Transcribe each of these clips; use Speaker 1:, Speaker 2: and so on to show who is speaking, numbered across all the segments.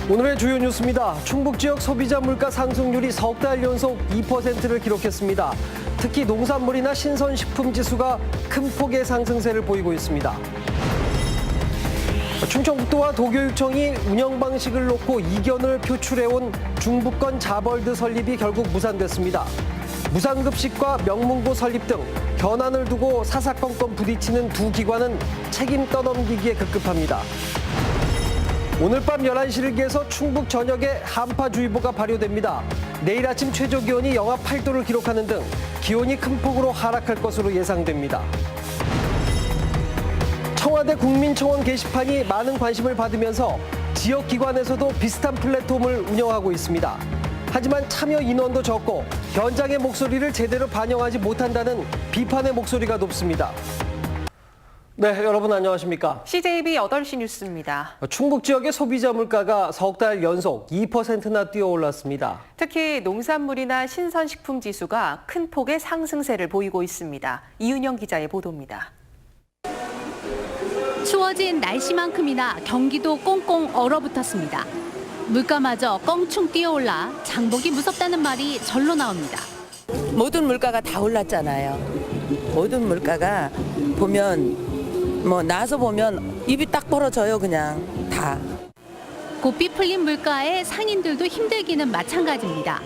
Speaker 1: 오늘의 주요 뉴스입니다. 충북 지역 소비자 물가 상승률이 석 달 연속 2%를 기록했습니다. 특히 농산물이나 신선식품 지수가 큰 폭의 상승세를 보이고 있습니다. 충청북도와 도교육청이 운영 방식을 놓고 이견을 표출해온 중부권 자벌드 설립이 결국 무산됐습니다. 무상급식과 명문고 설립 등 현안을 두고 사사건건 부딪히는 두 기관은 책임 떠넘기기에 급급합니다. 오늘 밤 11시를 기해서 충북 전역에 한파주의보가 발효됩니다. 내일 아침 최저기온이 영하 8도를 기록하는 등 기온이 큰 폭으로 하락할 것으로 예상됩니다. 청와대 국민청원 게시판이 많은 관심을 받으면서 지역기관에서도 비슷한 플랫폼을 운영하고 있습니다. 하지만 참여 인원도 적고 현장의 목소리를 제대로 반영하지 못한다는 비판의 목소리가 높습니다. 네, 여러분 안녕하십니까?
Speaker 2: CJB 8시 뉴스입니다.
Speaker 1: 충북 지역의 소비자 물가가 석 달 연속 2%나 뛰어올랐습니다.
Speaker 2: 특히 농산물이나 신선식품 지수가 큰 폭의 상승세를 보이고 있습니다. 이은영 기자의 보도입니다.
Speaker 3: 추워진 날씨만큼이나 경기도 꽁꽁 얼어붙었습니다. 물가마저 껑충 뛰어올라 장보기 무섭다는 말이 절로 나옵니다.
Speaker 4: 모든 물가가 다 올랐잖아요. 모든 물가가 보면 나서 보면 입이 딱 벌어져요, 그냥 다.
Speaker 3: 고삐 풀린 물가에 상인들도 힘들기는 마찬가지입니다.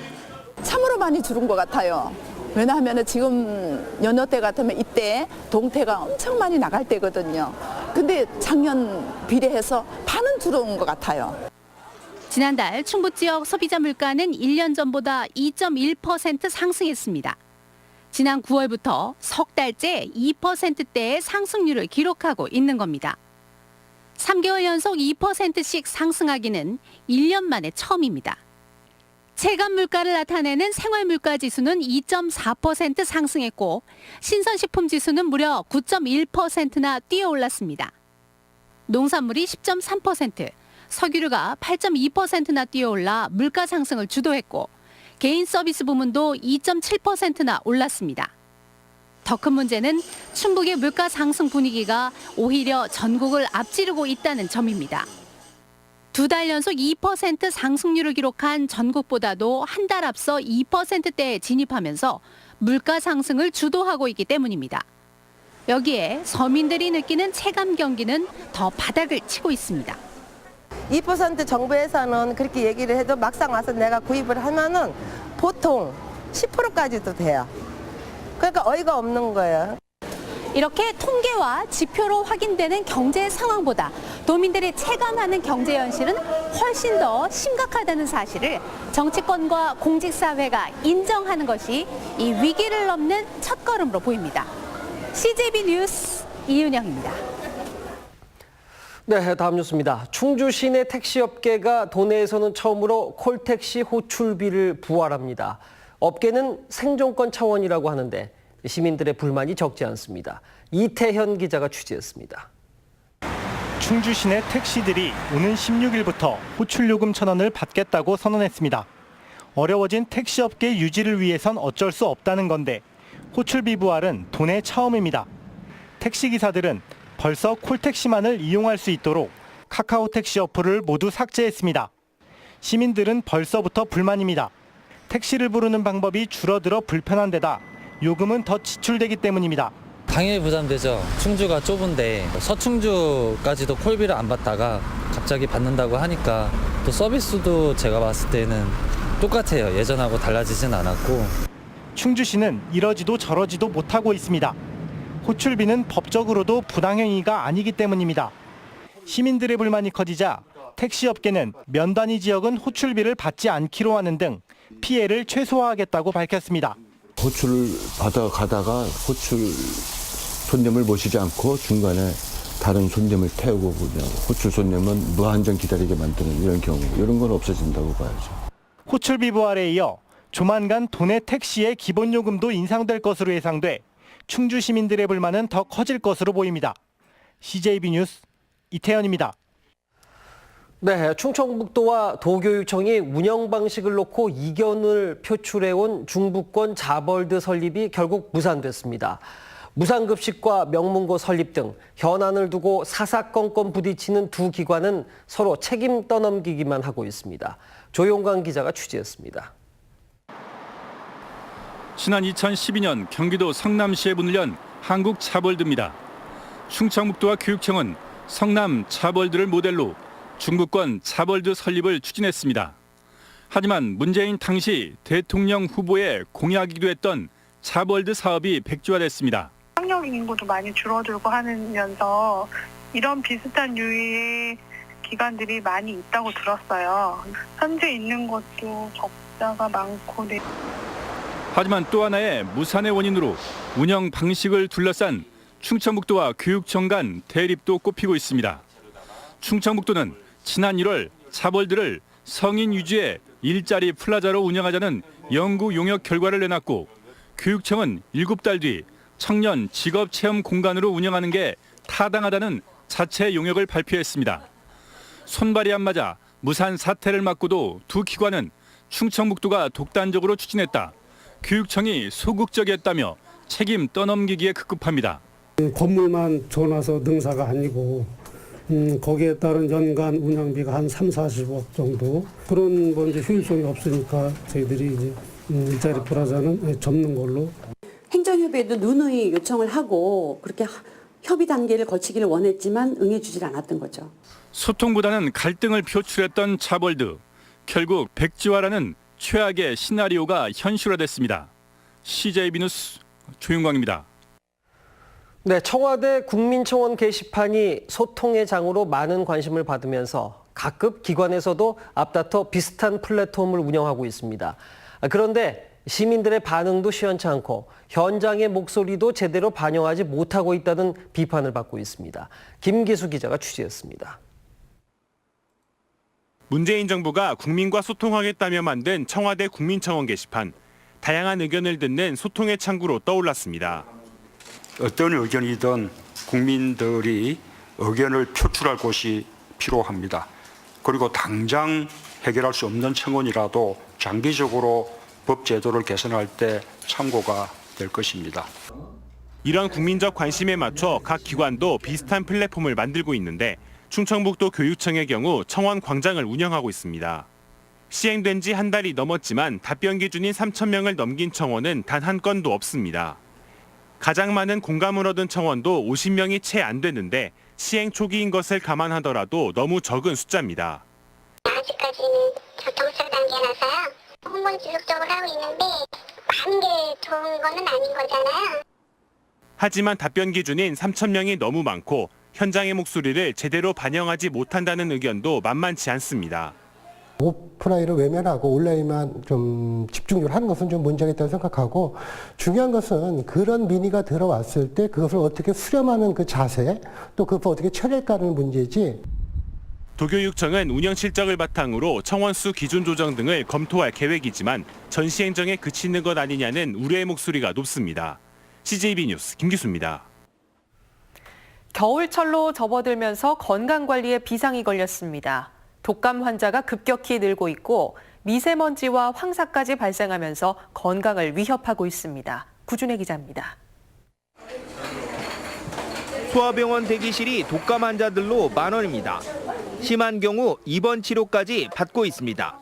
Speaker 5: 참으로 많이 줄은 것 같아요. 왜냐하면 지금 연휴 때 같으면 이때 동태가 엄청 많이 나갈 때거든요. 근데 작년 비례해서 반은 줄은 것 같아요.
Speaker 3: 지난달 충북 지역 소비자 물가는 1년 전보다 2.1% 상승했습니다. 지난 9월부터 석 달째 2%대의 상승률을 기록하고 있는 겁니다. 3개월 연속 2%씩 상승하기는 1년 만에 처음입니다. 체감 물가를 나타내는 생활물가 지수는 2.4% 상승했고 신선식품 지수는 무려 9.1%나 뛰어올랐습니다. 농산물이 10.3%, 석유류가 8.2%나 뛰어올라 물가 상승을 주도했고 개인 서비스 부문도 2.7%나 올랐습니다. 더 큰 문제는 충북의 물가 상승 분위기가 오히려 전국을 앞지르고 있다는 점입니다. 두 달 연속 2% 상승률을 기록한 전국보다도 한 달 앞서 2%대에 진입하면서 물가 상승을 주도하고 있기 때문입니다. 여기에 서민들이 느끼는 체감 경기는 더 바닥을 치고 있습니다.
Speaker 4: 2% 정부에서는 그렇게 얘기를 해도 막상 와서 내가 구입을 하면은 보통 10%까지도 돼요. 그러니까 어이가 없는 거예요.
Speaker 3: 이렇게 통계와 지표로 확인되는 경제 상황보다 도민들이 체감하는 경제 현실은 훨씬 더 심각하다는 사실을 정치권과 공직사회가 인정하는 것이 이 위기를 넘는 첫걸음으로 보입니다. CJB 뉴스 이은영입니다.
Speaker 1: 네, 다음 뉴스입니다. 충주 시내 택시업계가 도내에서는 처음으로 콜택시 호출비를 부활합니다. 업계는 생존권 차원이라고 하는데 시민들의 불만이 적지 않습니다. 이태현 기자가 취재했습니다.
Speaker 6: 충주 시내 택시들이 오는 16일부터 호출요금 1,000원을 받겠다고 선언했습니다. 어려워진 택시업계 유지를 위해선 어쩔 수 없다는 건데 호출비 부활은 도내 처음입니다. 택시기사들은 벌써 콜택시만을 이용할 수 있도록 카카오 택시 어플을 모두 삭제했습니다. 시민들은 벌써부터 불만입니다. 택시를 부르는 방법이 줄어들어 불편한 데다 요금은 더 지출되기 때문입니다.
Speaker 7: 당연히 부담되죠. 충주가 좁은데 서충주까지도 콜비를 안 받다가 갑자기 받는다고 하니까 또 서비스도 제가 봤을 때는 똑같아요. 예전하고 달라지진 않았고.
Speaker 6: 충주시는 이러지도 저러지도 못하고 있습니다. 호출비는 법적으로도 부당행위가 아니기 때문입니다. 시민들의 불만이 커지자 택시업계는 면단위 지역은 호출비를 받지 않기로 하는 등 피해를 최소화하겠다고 밝혔습니다.
Speaker 8: 호출을 받아가다가 호출 손님을 모시지 않고 중간에 다른 손님을 태우고 그냥 호출 손님은 무한정 기다리게 만드는 이런 경우, 이런 건 없어진다고 봐야죠.
Speaker 6: 호출비 부활에 이어 조만간 도내 택시의 기본요금도 인상될 것으로 예상돼 충주 시민들의 불만은 더 커질 것으로 보입니다. CJB 뉴스 이태현입니다.
Speaker 1: 네, 충청북도와 도교육청이 운영 방식을 놓고 이견을 표출해온 중부권 자벌드 설립이 결국 무산됐습니다. 무상급식과 명문고 설립 등 현안을 두고 사사건건 부딪히는 두 기관은 서로 책임 떠넘기기만 하고 있습니다. 조용관 기자가 취재했습니다.
Speaker 9: 지난 2012년 경기도 성남시에 문을 연 한국차벌드입니다. 충청북도와 교육청은 성남 차벌드를 모델로 중부권 차벌드 설립을 추진했습니다. 하지만 문재인 당시 대통령 후보의 공약이기도 했던 차벌드 사업이 백지화됐습니다.
Speaker 10: 학령 인구도 많이 줄어들고 하면서 이런 비슷한 유의의 기관들이 많이 있다고 들었어요. 현재 있는 것도 적자가 많고.
Speaker 9: 하지만 또 하나의 무산의 원인으로 운영 방식을 둘러싼 충청북도와 교육청 간 대립도 꼽히고 있습니다. 충청북도는 지난 1월 차벌드를 성인 위주의 일자리 플라자로 운영하자는 연구 용역 결과를 내놨고, 교육청은 7달 뒤 청년 직업 체험 공간으로 운영하는 게 타당하다는 자체 용역을 발표했습니다. 손발이 안 맞아 무산 사태를 맞고도 두 기관은 충청북도가 독단적으로 추진했다, 교육청이 소극적이었다며 책임 떠넘기기에 급급합니다.
Speaker 11: 건물만 줘놔서 능사가 아니고 거기에 따른 연간 운영비가 한 3-40억 정도, 그런 뭐 이제 효율성이 없으니까 저희들이 이제 일자리 플라자는 접는 걸로.
Speaker 12: 행정협의회도 누누이 요청을 하고 그렇게 협의 단계를 거치기를 원했지만 응해주질 않았던 거죠.
Speaker 9: 소통보다는 갈등을 표출했던 차벌드, 결국 백지화라는 최악의 시나리오가 현실화됐습니다. CJB 뉴스 조윤광입니다.
Speaker 1: 네, 청와대 국민청원 게시판이 소통의 장으로 많은 관심을 받으면서 각급 기관에서도 앞다퉈 비슷한 플랫폼을 운영하고 있습니다. 그런데 시민들의 반응도 시원치 않고 현장의 목소리도 제대로 반영하지 못하고 있다는 비판을 받고 있습니다. 김기수 기자가 취재했습니다.
Speaker 13: 문재인 정부가 국민과 소통하겠다며 만든 청와대 국민청원 게시판. 다양한 의견을 듣는 소통의 창구로 떠올랐습니다.
Speaker 14: 어떤 의견이든 국민들이 의견을 표출할 곳이 필요합니다. 그리고 당장 해결할 수 없는 청원이라도 장기적으로 법 제도를 개선할 때 참고가 될 것입니다.
Speaker 13: 이런 국민적 관심에 맞춰 각 기관도 비슷한 플랫폼을 만들고 있는데, 충청북도 교육청의 경우 청원 광장을 운영하고 있습니다. 시행된 지 한 달이 넘었지만 답변 기준인 3,000명을 넘긴 청원은 단 한 건도 없습니다. 가장 많은 공감을 얻은 청원도 50명이 채 안 되는데 시행 초기인 것을 감안하더라도 너무 적은 숫자입니다.
Speaker 15: 아직까지는 경찰 단계라서요. 홍보는 지속적으로 하고 있는데 많은 게 좋은 거는 아닌 거잖아요.
Speaker 13: 하지만 답변 기준인 3,000명이 너무 많고 현장의 목소리를 제대로 반영하지 못한다는 의견도 만만치 않습니다.
Speaker 16: 오프라인을 외면하고 온라인만 좀 집중적으로 하는 것은 좀 문제가 있다고 생각하고, 중요한 것은 그런 민의가 들어왔을 때 그것을 어떻게 수렴하는 그 자세, 또 그것을 어떻게 처리할까는 문제지.
Speaker 13: 도교육청은 운영 실적을 바탕으로 청원 수 기준 조정 등을 검토할 계획이지만 전시 행정에 그치는 것 아니냐는 우려의 목소리가 높습니다. CJB 뉴스 김기수입니다.
Speaker 2: 겨울철로 접어들면서 건강관리에 비상이 걸렸습니다. 독감 환자가 급격히 늘고 있고 미세먼지와 황사까지 발생하면서 건강을 위협하고 있습니다. 구준혜 기자입니다.
Speaker 17: 소아병원 대기실이 독감 환자들로 만원입니다. 심한 경우 입원 치료까지 받고 있습니다.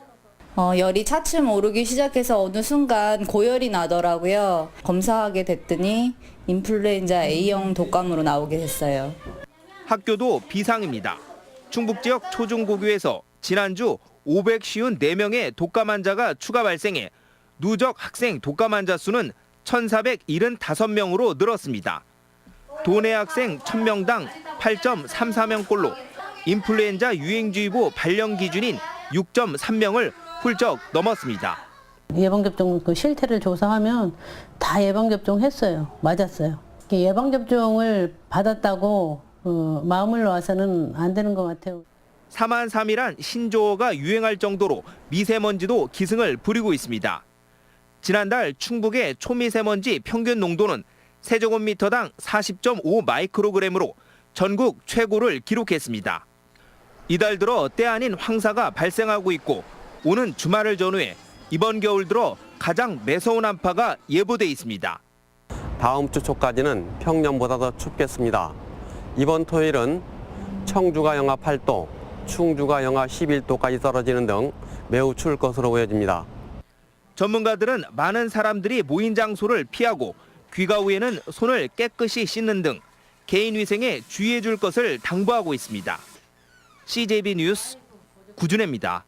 Speaker 18: 열이 차츰 오르기 시작해서 어느 순간 고열이 나더라고요. 검사하게 됐더니 인플루엔자 A형 독감으로 나오게 됐어요.
Speaker 17: 학교도 비상입니다. 충북 지역 초중고교에서 지난주 554명의 독감 환자가 추가 발생해 누적 학생 독감 환자 수는 1,475명으로 늘었습니다. 도내 학생 1,000명당 8.34명꼴로 인플루엔자 유행주의보 발령 기준인 6.3명을 훌쩍 넘었습니다.
Speaker 19: 예방접종 그 실태를 조사하면 다 예방접종했어요. 맞았어요. 예방접종을 받았다고 마음을 놓아서는 안 되는 것 같아요.
Speaker 17: 4만3이란 신조어가 유행할 정도로 미세먼지도 기승을 부리고 있습니다. 지난달 충북의 초미세먼지 평균 농도는 세제곱미터당 40.5 마이크로그램으로 전국 최고를 기록했습니다. 이달 들어 때 아닌 황사가 발생하고 있고 오는 주말을 전후해 이번 겨울 들어 가장 매서운 한파가 예보돼 있습니다.
Speaker 20: 다음 주 초까지는 평년보다 더 춥겠습니다. 이번 토요일은 청주가 영하 8도, 충주가 영하 11도까지 떨어지는 등 매우 추울 것으로 보여집니다.
Speaker 17: 전문가들은 많은 사람들이 모인 장소를 피하고 귀가 후에는 손을 깨끗이 씻는 등 개인 위생에 주의해 줄 것을 당부하고 있습니다. CJB 뉴스 구준혜입니다.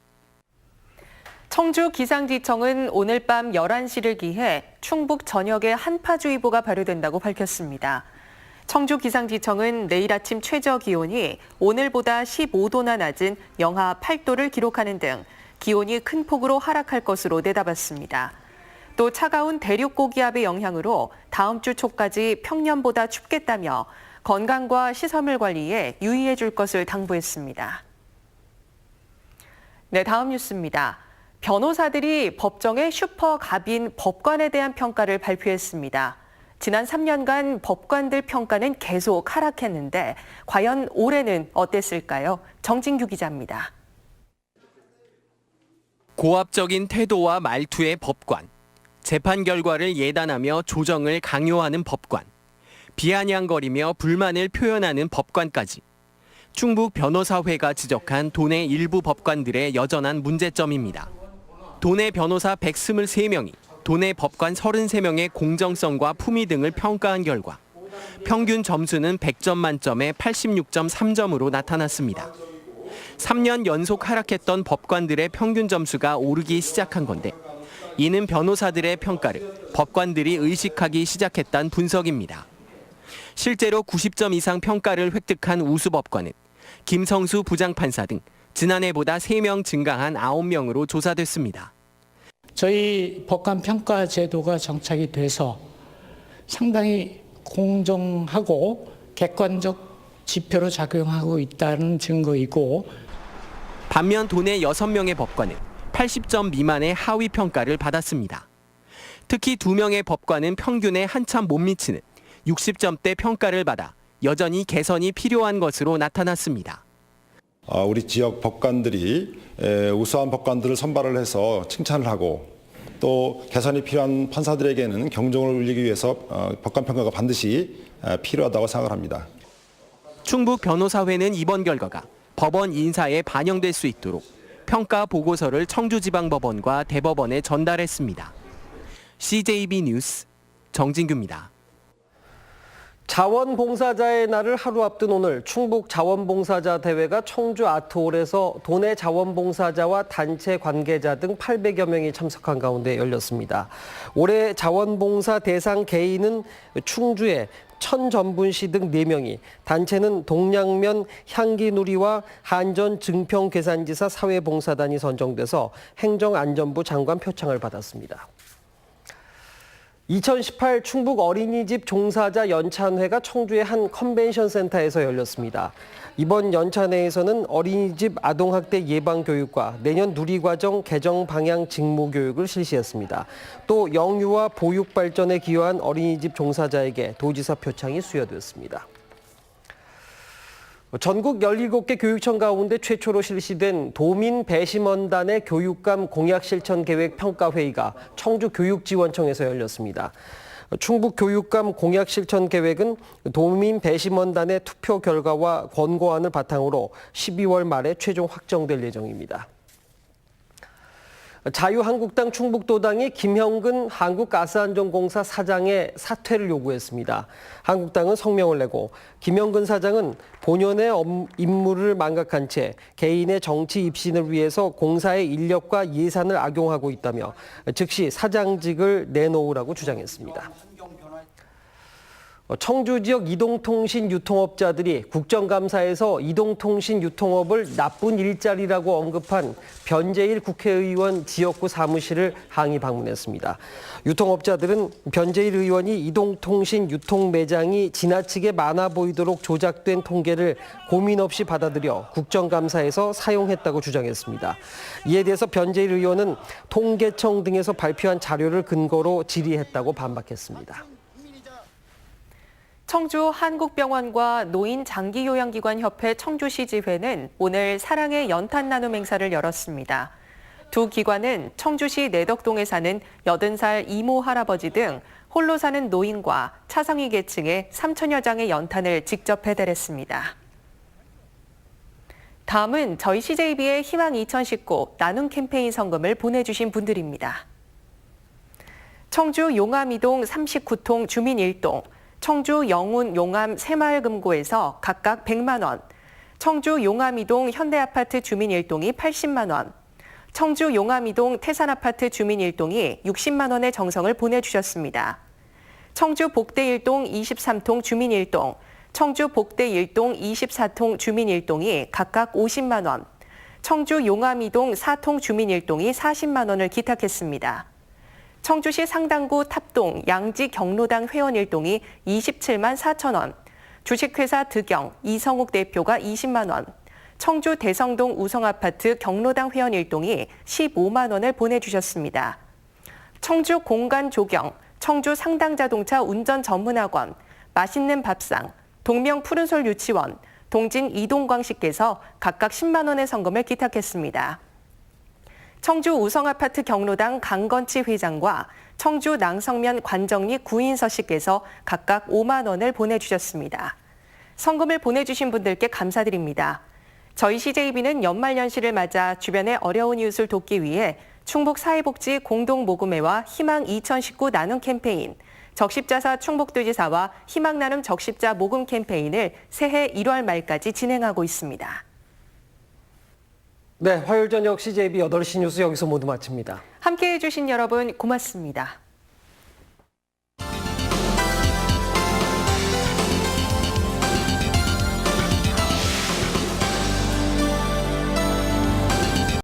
Speaker 2: 청주 기상지청은 오늘 밤 11시를 기해 충북 전역에 한파주의보가 발효된다고 밝혔습니다. 청주 기상지청은 내일 아침 최저 기온이 오늘보다 15도나 낮은 영하 8도를 기록하는 등 기온이 큰 폭으로 하락할 것으로 내다봤습니다. 또 차가운 대륙 고기압의 영향으로 다음 주 초까지 평년보다 춥겠다며 건강과 시설물 관리에 유의해 줄 것을 당부했습니다. 네, 다음 뉴스입니다. 변호사들이 법정의 슈퍼갑인 법관에 대한 평가를 발표했습니다. 지난 3년간 법관들 평가는 계속 하락했는데 과연 올해는 어땠을까요? 정진규 기자입니다.
Speaker 21: 고압적인 태도와 말투의 법관, 재판 결과를 예단하며 조정을 강요하는 법관, 비아냥거리며 불만을 표현하는 법관까지 충북 변호사회가 지적한 도내 일부 법관들의 여전한 문제점입니다. 도내 변호사 123명이 도내 법관 33명의 공정성과 품위 등을 평가한 결과 평균 점수는 100점 만점에 86.3점으로 나타났습니다. 3년 연속 하락했던 법관들의 평균 점수가 오르기 시작한 건데 이는 변호사들의 평가를 법관들이 의식하기 시작했다는 분석입니다. 실제로 90점 이상 평가를 획득한 우수 법관은 김성수 부장판사 등 지난해보다 3명 증가한 9명으로 조사됐습니다.
Speaker 22: 저희 법관 평가 제도가 정착이 돼서 상당히 공정하고 객관적 지표로 작용하고 있다는 증거이고
Speaker 21: 반면 도내 6명의 법관은 80점 미만의 하위 평가를 받았습니다. 특히 2명의 법관은 평균에 한참 못 미치는 60점대 평가를 받아 여전히 개선이 필요한 것으로 나타났습니다.
Speaker 23: 우리 지역 법관들이 우수한 법관들을 선발을 해서 칭찬을 하고 또 개선이 필요한 판사들에게는 경종을 울리기 위해서 법관 평가가 반드시 필요하다고 생각합니다.
Speaker 21: 충북 변호사회는 이번 결과가 법원 인사에 반영될 수 있도록 평가 보고서를 청주지방법원과 대법원에 전달했습니다. CJB 뉴스 정진규입니다.
Speaker 1: 자원봉사자의 날을 하루 앞둔 오늘 충북 자원봉사자 대회가 청주 아트홀에서 도내 자원봉사자와 단체 관계자 등 800여 명이 참석한 가운데 열렸습니다. 올해 자원봉사 대상 개인은 충주의 천전분씨 등 4명이, 단체는 동양면 향기누리와 한전 증평계산지사 사회봉사단이 선정돼서 행정안전부 장관 표창을 받았습니다. 2018 충북 어린이집 종사자 연찬회가 청주의 한 컨벤션 센터에서 열렸습니다. 이번 연찬회에서는 어린이집 아동학대 예방교육과 내년 누리과정 개정 방향 직무교육을 실시했습니다. 또 영유아 보육 발전에 기여한 어린이집 종사자에게 도지사 표창이 수여됐습니다. 전국 17개 교육청 가운데 최초로 실시된 도민 배심원단의 교육감 공약 실천 계획 평가회의가 청주교육지원청에서 열렸습니다. 충북 교육감 공약 실천 계획은 도민 배심원단의 투표 결과와 권고안을 바탕으로 12월 말에 최종 확정될 예정입니다. 자유한국당 충북도당이 김형근 한국가스안전공사 사장의 사퇴를 요구했습니다. 한국당은 성명을 내고 김형근 사장은 본연의 임무를 망각한 채 개인의 정치 입신을 위해서 공사의 인력과 예산을 악용하고 있다며 즉시 사장직을 내놓으라고 주장했습니다. 청주 지역 이동통신 유통업자들이 국정감사에서 이동통신 유통업을 나쁜 일자리라고 언급한 변재일 국회의원 지역구 사무실을 항의 방문했습니다. 유통업자들은 변재일 의원이 이동통신 유통 매장이 지나치게 많아 보이도록 조작된 통계를 고민 없이 받아들여 국정감사에서 사용했다고 주장했습니다. 이에 대해서 변재일 의원은 통계청 등에서 발표한 자료를 근거로 질의했다고 반박했습니다.
Speaker 2: 청주 한국병원과 노인장기요양기관협회 청주시지회는 오늘 사랑의 연탄 나눔 행사를 열었습니다. 두 기관은 청주시 내덕동에 사는 80살 이모 할아버지 등 홀로 사는 노인과 차상위 계층에 3천여 장의 연탄을 직접 배달했습니다. 다음은 저희 CJB의 희망 2019 나눔 캠페인 성금을 보내주신 분들입니다. 청주 용암이동 39통 주민 1동, 청주 영운 용암 새마을금고에서 각각 100만 원, 청주 용암이동 현대아파트 주민 1동이 80만 원, 청주 용암이동 태산아파트 주민 1동이 60만 원의 정성을 보내주셨습니다. 청주 복대 1동 23통 주민 1동, 청주 복대 1동 24통 주민 1동이 각각 50만 원, 청주 용암 2동 4통 주민 1동이 40만 원을 기탁했습니다. 청주시 상당구 탑동 양지 경로당 회원 1동이 27만 4천 원, 주식회사 득영 이성욱 대표가 20만 원, 청주 대성동 우성아파트 경로당 회원 1동이 15만 원을 보내주셨습니다. 청주 공간조경, 청주 상당자동차 운전전문학원, 맛있는 밥상, 동명 푸른솔 유치원, 동진 이동광식께서 각각 10만 원의 성금을 기탁했습니다. 청주 우성아파트 경로당 강건치 회장과 청주 낭성면 관정리 구인서 씨께서 각각 5만 원을 보내주셨습니다. 성금을 보내주신 분들께 감사드립니다. 저희 CJB는 연말연시를 맞아 주변의 어려운 이웃을 돕기 위해 충북사회복지 공동모금회와 희망 2019 나눔 캠페인, 적십자사 충북도지사와 희망나눔 적십자 모금 캠페인을 새해 1월 말까지 진행하고 있습니다.
Speaker 1: 네, 화요일 저녁 CJB 8시 뉴스 여기서 모두 마칩니다.
Speaker 2: 함께해 주신 여러분 고맙습니다.